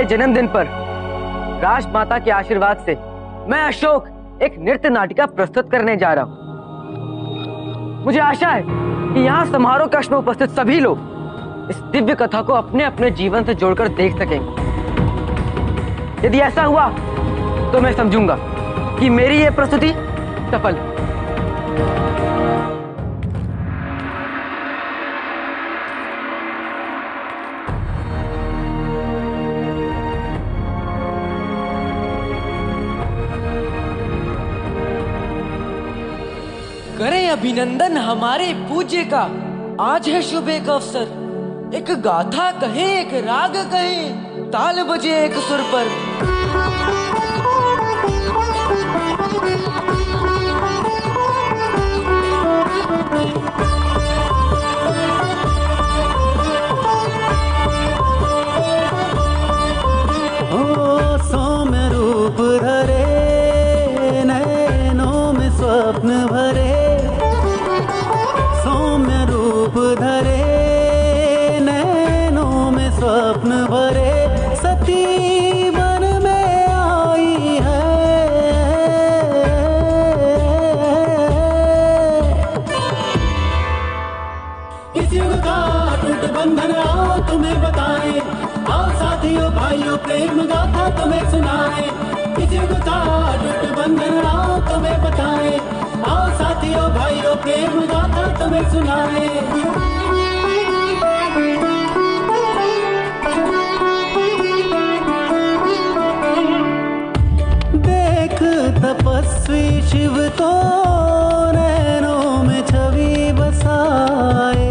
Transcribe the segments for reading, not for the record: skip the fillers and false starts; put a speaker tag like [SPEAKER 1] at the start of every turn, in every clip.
[SPEAKER 1] मेरे जन्मदिन पर राजमाता के आशीर्वाद से मैं अशोक एक नृत्य नाटिका प्रस्तुत करने जा रहा हूं। मुझे आशा है कि यहाँ समारोह कक्ष में उपस्थित सभी लोग इस दिव्य कथा को अपने अपने जीवन से जोड़कर देख सकेंगे। यदि ऐसा हुआ तो मैं समझूंगा कि मेरी यह प्रस्तुति सफल है।
[SPEAKER 2] करें अभिनंदन हमारे पूज्य का, आज है शुभ एक अवसर। एक गाथा कहें, एक राग कहें, ताल बजे एक सुर पर।
[SPEAKER 3] हो सौम्य रूप धरे, नैनों में स्वप्न भरे, सौम्य रूप धरे, नैनों में स्वप्न भरे, सती मन में आई है। इस युग का टूट बंधन आओ तुम्हें बताएं, आओ साथियों भाइयों प्रेम गाथा तुम्हें सुनाएं। इस युग का टूट बंधन आओ तुम्हें बताएं, आओ साथियों भाइयों प्रेम गाथा तुम्हें सुनाएं। देख तपस्वी शिव को नैनों में छवि बसाए,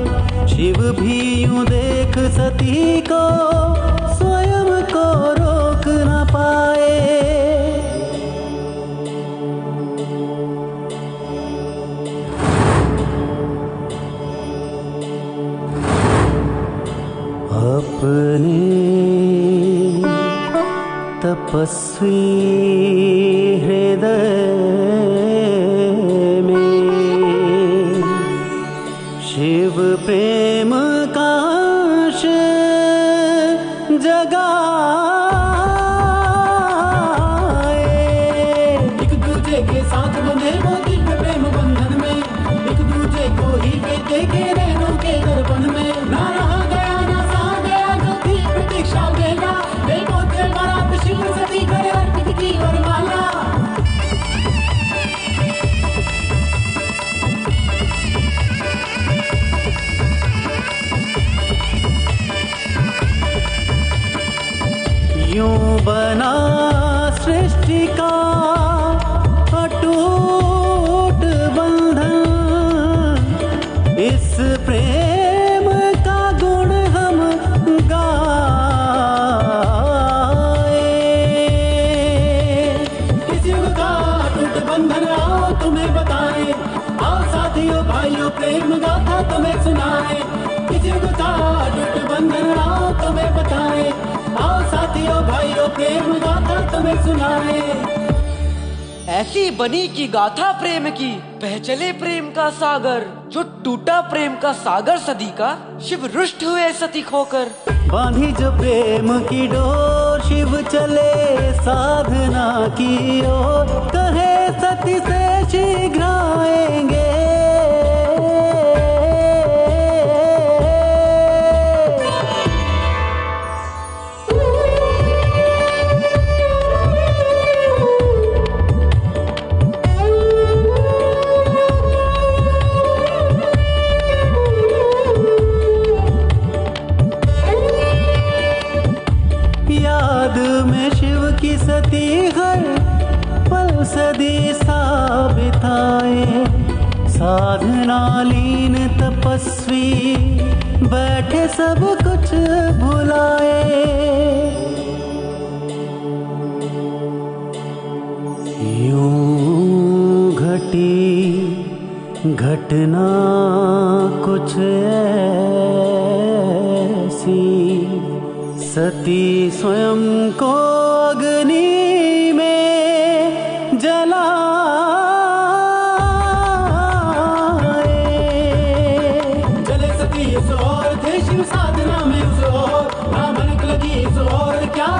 [SPEAKER 3] शिव भी यूं देख सती को स्वयं को रोक न पाए। अपने तपस्वी हृदय में शिव प्रेम का अंश जगाए। एक दूजे के साथ बंधे वो दिव्य प्रेम बंधन में, एक दूजे को ही बेटे के नैनों के दर्पण में। ना रहा गया ना सहा गया जो थी प्रतीक्षा बेला, देखो थे बारात शिव सती करे अर्पित की वरमाला। यूं बना सृष्टि का अटूट बंधन, इस प्रेम का गुण हम गाए। इस युग का अटूट बंधन आओ तुम्हें बताएं, आओ साथियों भाइयों प्रेम गाथा तुम्हें सुनाएं। इस युग का अटूट बंधन आओ तुम्हें बताएं, आओ साथियों भाइयों प्रेम गाथा तुम्हें सुनाएं।
[SPEAKER 2] ऐसी बनी की गाथा प्रेम की, बह चले प्रेम का सागर। जो टूटा प्रेम का सागर सदी का, शिव रुष्ट हुए सती खोकर।
[SPEAKER 3] बांधी जो प्रेम की डोर, शिव चले साधना की ओर, कहे सती से शीघ्र आएंगे। याद में शिव की सती हर पल सदी सा बिताए, साधना लीन तपस्वी बैठे सब कुछ भुलाए। यूं घटी घटना कुछ ऐसी, सती स्वयं को अग्नि में जलाए। जले सती इस ओर, थे शिव साधना में उस ओर, ना भनक लगी इस ओर, क्या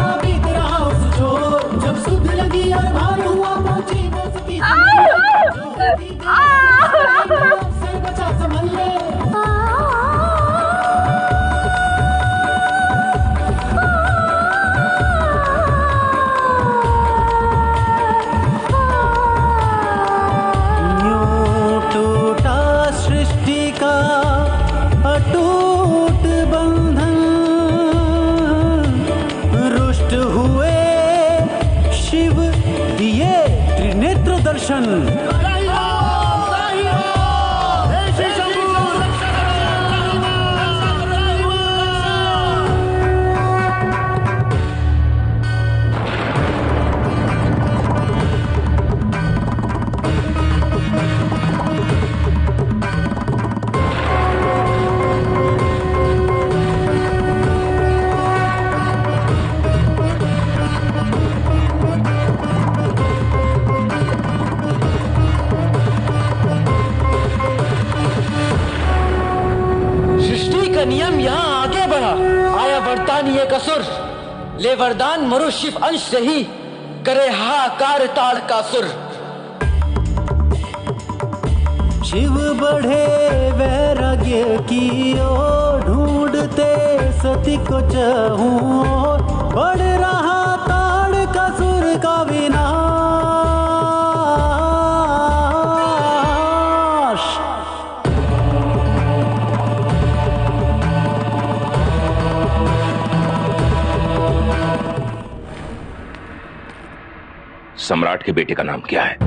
[SPEAKER 3] दर्शन।
[SPEAKER 2] नियम यहाँ आगे बढ़ा, आया वरदान ये कसुर, ले वरदान मरु शिव अंश से ही करे हाहाकार ताड़ का सुर।
[SPEAKER 3] शिव बढ़े वैराग्य की ओर, ढूंढते सती को चाहूं, बढ़ रहा ताड़ का सुर का विनाश।
[SPEAKER 4] सम्राट के बेटे का नाम क्या है?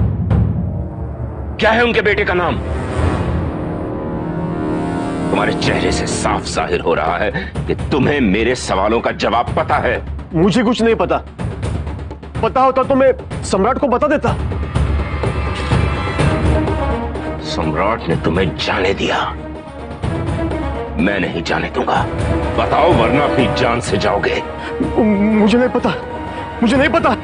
[SPEAKER 4] क्या है उनके बेटे का नाम? तुम्हारे चेहरे से साफ जाहिर हो रहा है कि तुम्हें मेरे सवालों का जवाब पता है।
[SPEAKER 5] मुझे कुछ नहीं पता। पता होता तो मैं सम्राट को बता देता।
[SPEAKER 4] सम्राट ने तुम्हें जाने दिया, मैं नहीं जाने दूंगा। बताओ वरना अपनी जान से जाओगे।
[SPEAKER 5] मुझे नहीं पता, मुझे नहीं पता।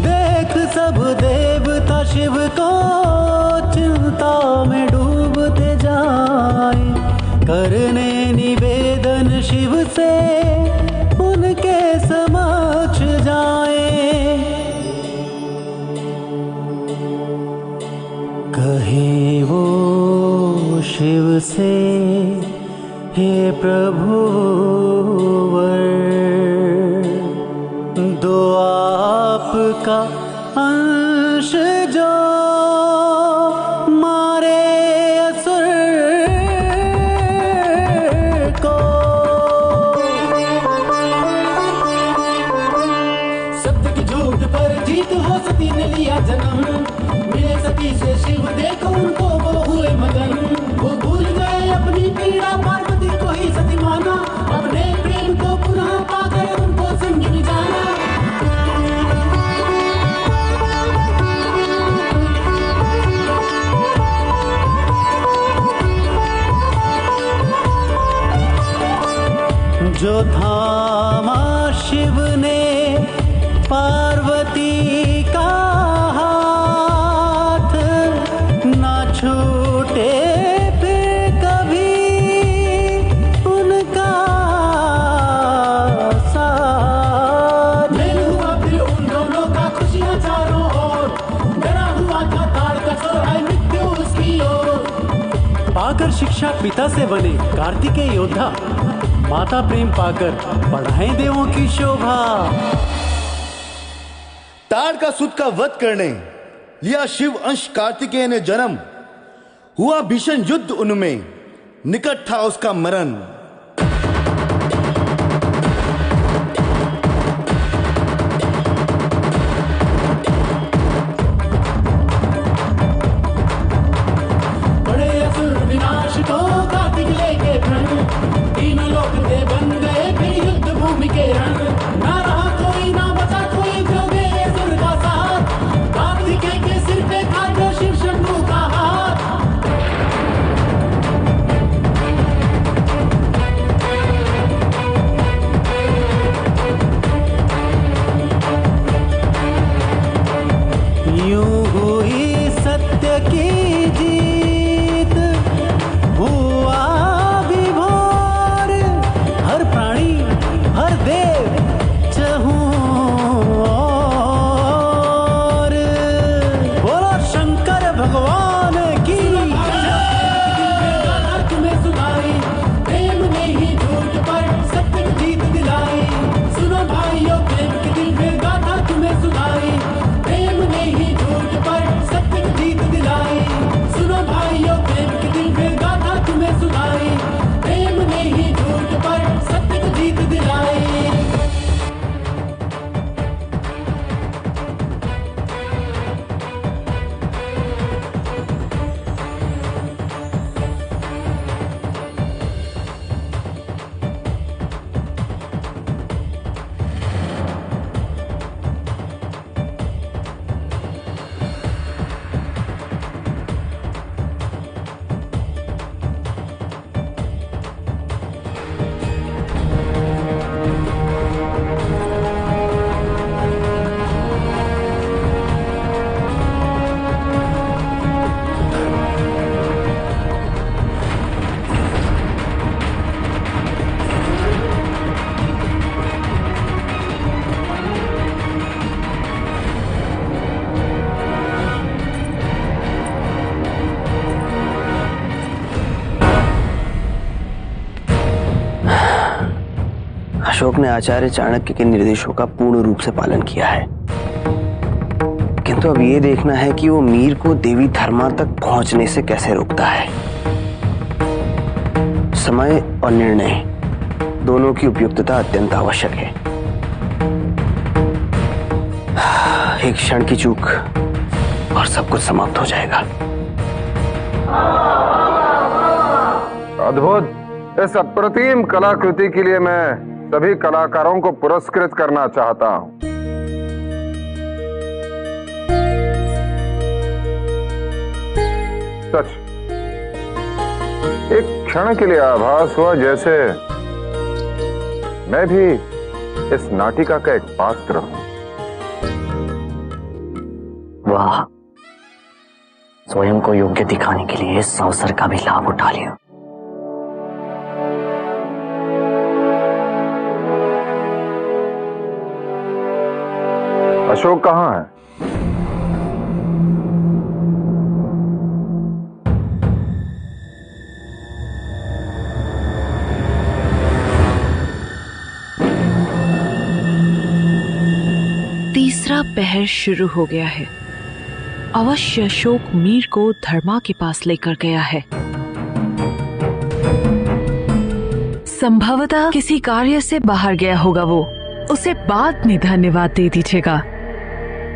[SPEAKER 3] देख सब देवता शिव को चिंता में डूबते जाए, करने निवेदन शिव से उनके समक्ष जाए। कहे वो शिव से, हे प्रभु दो आपका अंश जो मारे असुर को। सत्य की झूठ पर जीत हो, सती ने लिया जन्म, मिले सती से शिव देखो उनको वो हुए मगन। वो भूल गए अपनी पीड़ा, पार्वती को ही सती माना, अपने प्रेम को पुनः पाकर उनको संगी जाना। जो थामा शिव ने पार्वती का हाथ, ना छूटे फिर कभी उनका साथ। मेल हुआ फिर उन दोनों का खुशियां चारों ओर, डरा हुआ था ताड़ का सुर, आई मृत्यु उसकी ओर। पाकर शिक्षा पिता से बने कार्तिकेय योद्धा, माता प्रेम पाकर बढ़ाए देवों की शोभा।
[SPEAKER 6] ताड़ का सुत का वध करने लिया शिव अंश कार्तिकेय ने जन्म, हुआ भीषण युद्ध उनमें, निकट था उसका मरण।
[SPEAKER 3] बड़े असुर विनाश को कार्तिक लेके प्रण, तीनों लोग थे बन गए फिर युद्ध भूमि के रण। ना रहा कोई ना बचा कोई, जो गए असुर का साथ, कार्तिकेय के सिर पे था जो शिव शंभू का हाथ।
[SPEAKER 7] अशोक ने आचार्य चाणक्य के निर्देशों का पूर्ण रूप से पालन किया है, किंतु अब ये देखना है कि वो मीर को देवी धर्मा तक पहुंचने से कैसे रोकता है। समय और निर्णय दोनों की उपयुक्तता अत्यंत आवश्यक है। एक क्षण की चूक और सब कुछ समाप्त हो जाएगा।
[SPEAKER 8] अद्भुत! इस अप्रतिम कलाकृति के लिए मैं सभी कलाकारों को पुरस्कृत करना चाहता हूं। सच, एक क्षण के लिए आभास हुआ जैसे मैं भी इस नाटिका का एक पात्र हूं।
[SPEAKER 7] वाह, स्वयं को योग्य दिखाने के लिए इस अवसर का भी लाभ उठा लिया।
[SPEAKER 8] अशोक कहाँ है?
[SPEAKER 9] तीसरा पहर शुरू हो गया है। अवश्य अशोक मीर को धर्मा के पास लेकर गया है। संभवतः किसी कार्य से बाहर गया होगा वो। उसे बाद में धन्यवाद दे दीजिएगा,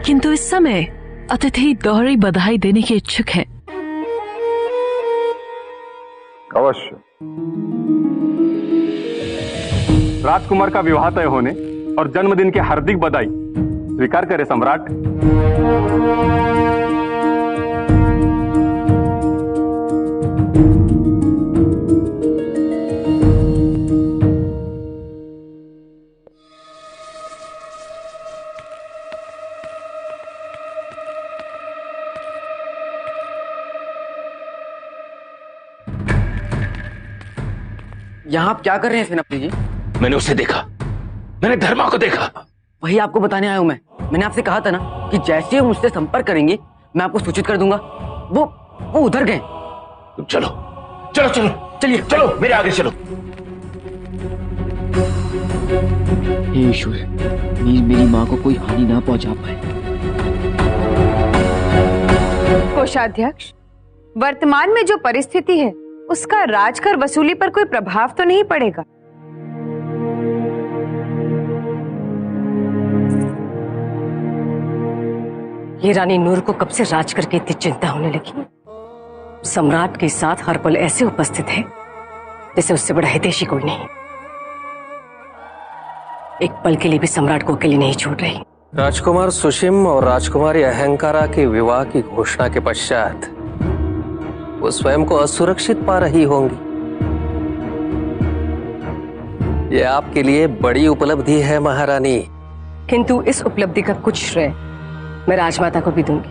[SPEAKER 9] किंतु इस समय अतिथि दोहरी बधाई देने के इच्छुक है।
[SPEAKER 8] अवश्य।
[SPEAKER 5] राजकुमार का विवाह तय होने और जन्मदिन की हार्दिक बधाई स्वीकार करे सम्राट।
[SPEAKER 1] यहाँ आप क्या कर रहे हैं सेनापति जी?
[SPEAKER 4] मैंने उसे देखा, मैंने धर्मा को देखा।
[SPEAKER 1] वही आपको बताने आया हूं मैं। मैंने आपसे कहा था ना कि जैसे ही मुझसे संपर्क करेंगे मैं आपको सूचित कर दूंगा। वो उधर गए।
[SPEAKER 4] चलो चलो चलो, चलिए चलो, मेरे आगे चलो।
[SPEAKER 10] हे ईश्वर, मेरी माँ को कोई हानि ना पहुंचा पाए।
[SPEAKER 11] कोषाध्यक्ष, वर्तमान में जो परिस्थिति है उसका राजकर वसूली पर कोई प्रभाव तो नहीं पड़ेगा?
[SPEAKER 12] ये रानी नूर को कब से राजकर की इतनी चिंता होने लगी। सम्राट के साथ हर पल ऐसे उपस्थित है जैसे उससे बड़ा हितैषी कोई नहीं। एक पल के लिए भी सम्राट को अकेले नहीं छोड़ रही।
[SPEAKER 7] राजकुमार सुशिम और राजकुमारी अहंकारा के विवाह की घोषणा के पश्चात वो स्वयं को असुरक्षित पा रही होंगी। ये आपके लिए बड़ी उपलब्धि है महारानी।
[SPEAKER 12] किंतु इस उपलब्धि का कुछ श्रेय मैं राजमाता को भी दूंगी,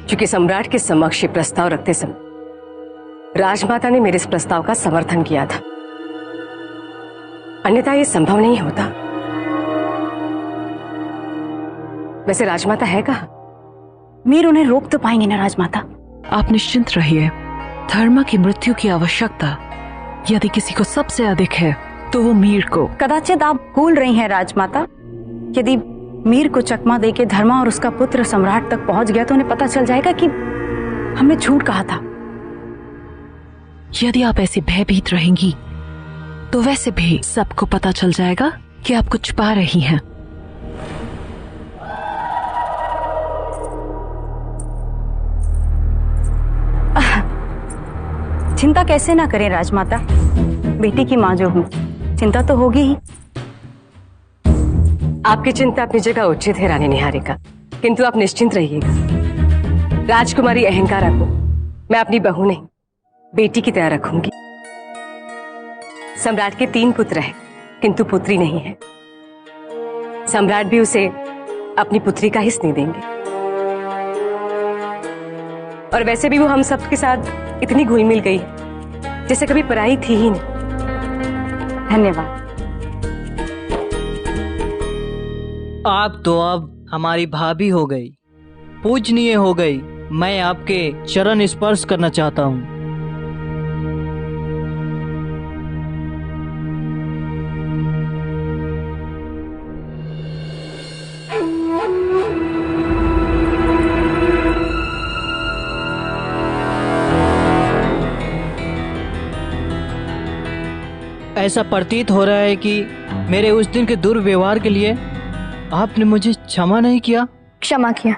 [SPEAKER 12] क्योंकि सम्राट के समक्ष ये प्रस्ताव रखते समय राजमाता ने मेरे इस प्रस्ताव का समर्थन किया था, अन्यथा ये संभव नहीं होता। वैसे राजमाता है कहाँ?
[SPEAKER 13] मीर उन्हें रोक तो पाएंगे ना राजमाता?
[SPEAKER 9] आप निश्चिंत रहिए। धर्मा की मृत्यु की आवश्यकता यदि किसी को सबसे अधिक है तो वो मीर को।
[SPEAKER 13] कदाचित आप भूल रही हैं राजमाता, यदि मीर को चकमा देके धर्मा और उसका पुत्र सम्राट तक पहुंच गया तो उन्हें पता चल जाएगा कि हमने झूठ कहा था।
[SPEAKER 9] यदि आप ऐसी भयभीत रहेंगी तो वैसे भी सबको पता चल जाएगा कि आप कुछ छुपा रही हैं।
[SPEAKER 13] चिंता कैसे ना करें राजमाता, बेटी की मां जो हूं, चिंता तो होगी ही।
[SPEAKER 12] आपकी चिंता अपनी जगह उचित है रानी निहारिका, किंतु आप निश्चिंत रहिएगा। राजकुमारी अहंकारा को मैं अपनी बहू नहीं, बेटी की तरह रखूंगी। सम्राट के 3 पुत्र हैं, किंतु पुत्री नहीं है। सम्राट भी उसे अपनी पुत्री का ही स्नेह देंगे। और वैसे भी वो हम सब के साथ इतनी घुल मिल गई जैसे कभी पराई थी ही नहीं।
[SPEAKER 13] धन्यवाद।
[SPEAKER 2] आप तो अब हमारी भाभी हो गई, पूजनीय हो गई। मैं आपके चरण स्पर्श करना चाहता हूँ।
[SPEAKER 14] ऐसा प्रतीत हो रहा है कि मेरे उस दिन के दुर्व्यवहार के लिए आपने मुझे क्षमा नहीं किया।
[SPEAKER 15] क्षमा किया।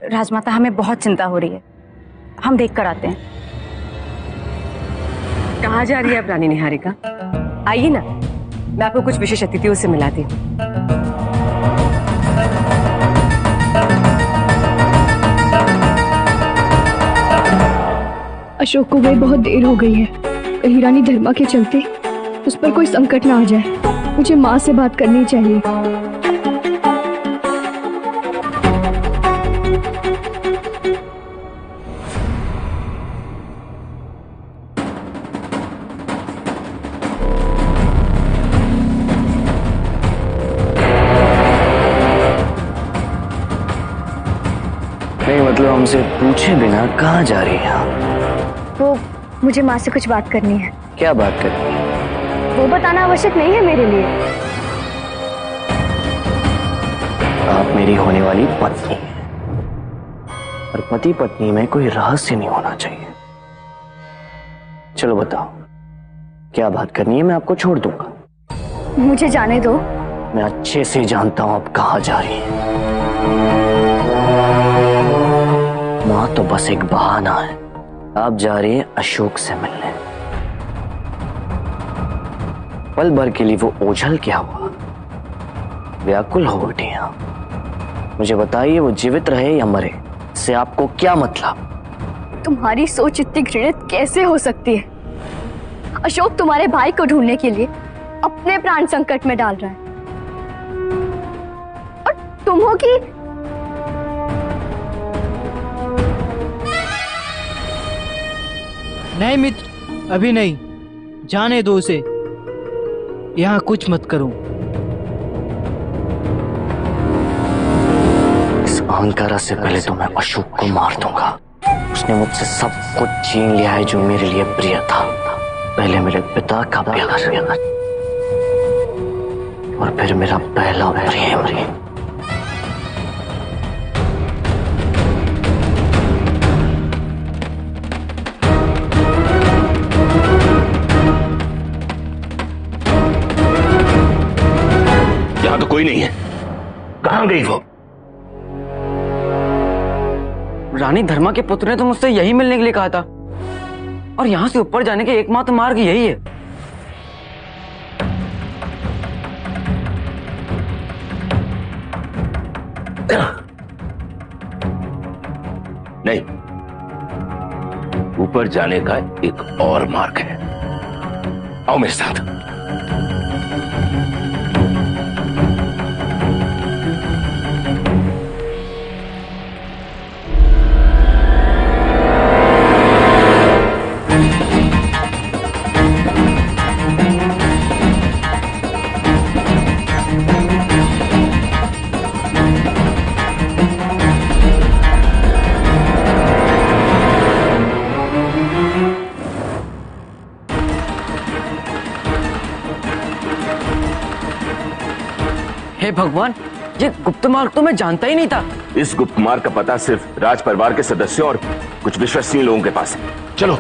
[SPEAKER 13] राजमाता, हमें बहुत चिंता हो रही है, हम देख कर आते हैं।
[SPEAKER 12] कहाँ जा रही है आप रानी निहारिका? आइए ना, मैं आपको कुछ विशेष अतिथियों से मिलाती हूँ।
[SPEAKER 15] अशोक को गए बहुत देर हो गई है, कहीं रानी धर्मा के चलते उस पर कोई संकट ना आ जाए। मुझे माँ से बात करनी चाहिए।
[SPEAKER 7] नहीं मतलब हमसे पूछे बिना कहाँ जा रही हैं आप?
[SPEAKER 15] वो मुझे माँ से कुछ बात करनी है।
[SPEAKER 7] क्या बात करनी है?
[SPEAKER 15] वो बताना आवश्यक नहीं है मेरे लिए।
[SPEAKER 7] आप मेरी होने वाली पत्नी हैं और पति पत्नी में कोई रहस्य नहीं होना चाहिए। चलो बताओ क्या बात करनी है, मैं आपको छोड़ दूंगा।
[SPEAKER 15] मुझे जाने दो।
[SPEAKER 7] मैं अच्छे से जानता हूं आप कहाँ जा रही हैं। माँ तो बस एक बहाना है। आप जा रही हैं अशोक से मिलने। पल भर के लिए वो ओझल क्या हुआ, व्याकुल हो उठी हैं आप। मुझे बताइए वो जीवित रहे या मरे, इससे आपको क्या मतलब?
[SPEAKER 15] तुम्हारी सोच इतनी घृणित कैसे हो सकती है? अशोक तुम्हारे भाई को ढूंढने के लिए अपने प्राण संकट में डाल रहा है और तुम हो कि
[SPEAKER 14] नहीं मित्र, अभी नहीं, जाने दो उसे, यहाँ कुछ मत करो।
[SPEAKER 7] इस अहंकारा से पहले तो मैं अशोक को मार दूंगा। उसने मुझसे सब कुछ छीन लिया है जो मेरे लिए प्रिय था। पहले मेरे पिता का प्यार और फिर मेरा पहला प्रेम।
[SPEAKER 4] यहां तो कोई नहीं है, कहां गई वो?
[SPEAKER 1] रानी धर्मा के पुत्र ने तो मुझसे यही मिलने के लिए कहा था और यहाँ से ऊपर जाने के एकमात्र मार्ग यही है।
[SPEAKER 4] नहीं, ऊपर जाने का एक और मार्ग है। आओ मेरे साथ।
[SPEAKER 1] हे भगवान, ये गुप्त मार्ग तो मैं जानता ही नहीं था।
[SPEAKER 4] इस गुप्त मार्ग का पता सिर्फ राज परिवार के सदस्यों और कुछ विश्वसनीय लोगों के पास है। चलो।